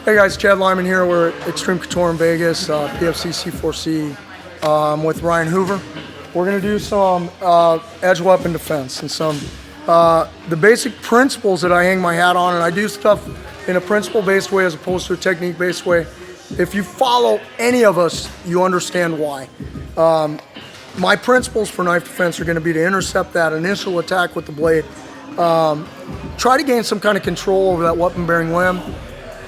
Hey guys, Chad Lyman here. We're at Xtreme Couture in Vegas, PFC C4C with Ryan Hoover. We're going to do some edge weapon defense and some the basic principles that I hang my hat on, and I do stuff in a principle-based way as opposed to a technique-based way. If you follow any of us, you understand why. My principles for knife defense are going to be to intercept that initial attack with the blade, try to gain some kind of control over that weapon-bearing limb,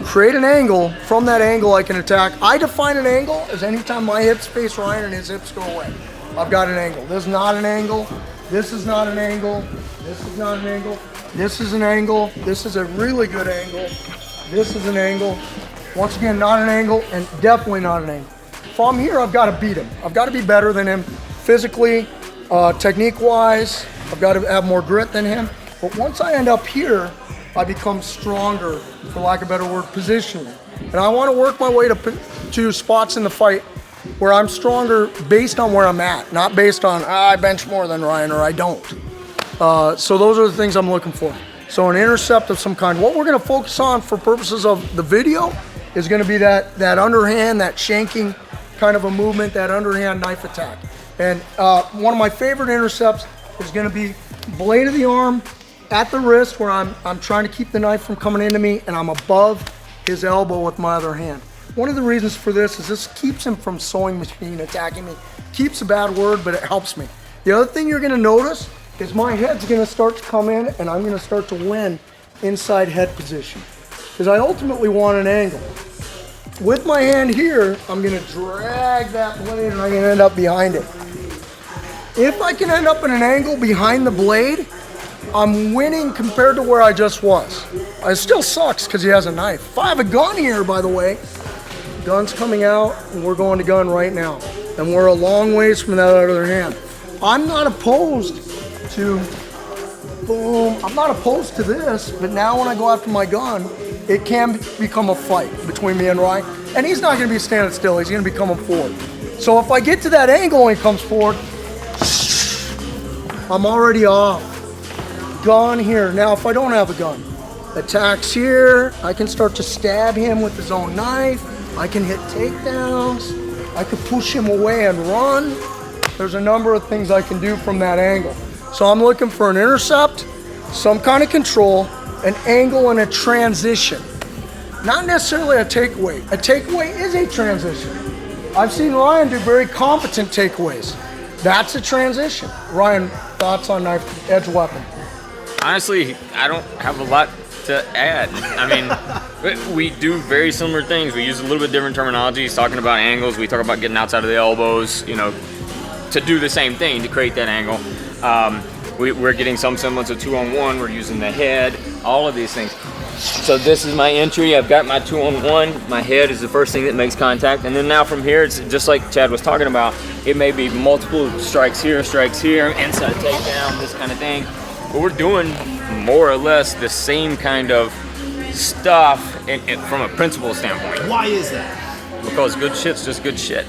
create an angle. From that angle, I can attack. I define an angle as anytime my hips face Ryan and his hips go away. I've got an angle. This is not an angle. This is not an angle. This is not an angle. This is an angle. This is a really good angle. This is an angle. Once again, not an angle, and definitely not an angle. If I'm here, I've got to beat him. I've got to be better than him physically, technique-wise. I've got to have more grit than him. But once I end up here, I become stronger, for lack of a better word, positionally. And I want to work my way to spots in the fight where I'm stronger based on where I'm at, not based on, I bench more than Ryan or I don't. So those are the things I'm looking for. So an intercept of some kind. What we're going to focus on for purposes of the video is going to be that underhand, that shanking kind of a movement, that underhand knife attack. And one of my favorite intercepts is going to be blade of the arm at the wrist, where I'm trying to keep the knife from coming into me, and I'm above his elbow with my other hand. One of the reasons for this is this keeps him from sewing machine attacking me. Keeps a bad word, but it helps me. The other thing you're going to notice is my head's going to start to come in, and I'm going to start to win inside head position, because I ultimately want an angle. With my hand here, I'm going to drag that blade, and I'm going to end up behind it. If I can end up in an angle behind the blade, I'm winning compared to where I just was. It still sucks because he has a knife. If I have a gun here, by the way, gun's coming out, and we're going to gun right now. And we're a long ways from that other hand. I'm not opposed to, boom, I'm not opposed to this, but now when I go after my gun, it can become a fight between me and Ryan. And he's not going to be standing still, he's going to be coming forward. So if I get to that angle and he comes forward, I'm already off. Gun here. Now if I don't have a gun, attacks here, I can start to stab him with his own knife. I can hit takedowns. I could push him away and run. There's a number of things I can do from that angle. So I'm looking for an intercept, some kind of control, an angle, and a transition. Not necessarily a takeaway. A takeaway is a transition. I've seen Ryan do very competent takeaways. That's a transition. Ryan, thoughts on knife edge weapon? Honestly, I don't have a lot to add. I mean, we do very similar things. We use a little bit different terminology. He's talking about angles. We talk about getting outside of the elbows, you know, to do the same thing, to create that angle. We're getting some semblance of 2-on-1. We're using the head, all of these things. So this is my entry. I've got my 2-on-1. My head is the first thing that makes contact. And then now from here, it's just like Chad was talking about. It may be multiple strikes here, inside takedown, this kind of thing. But we're doing more or less the same kind of stuff from a principle standpoint. Why is that? Because good shit's just good shit.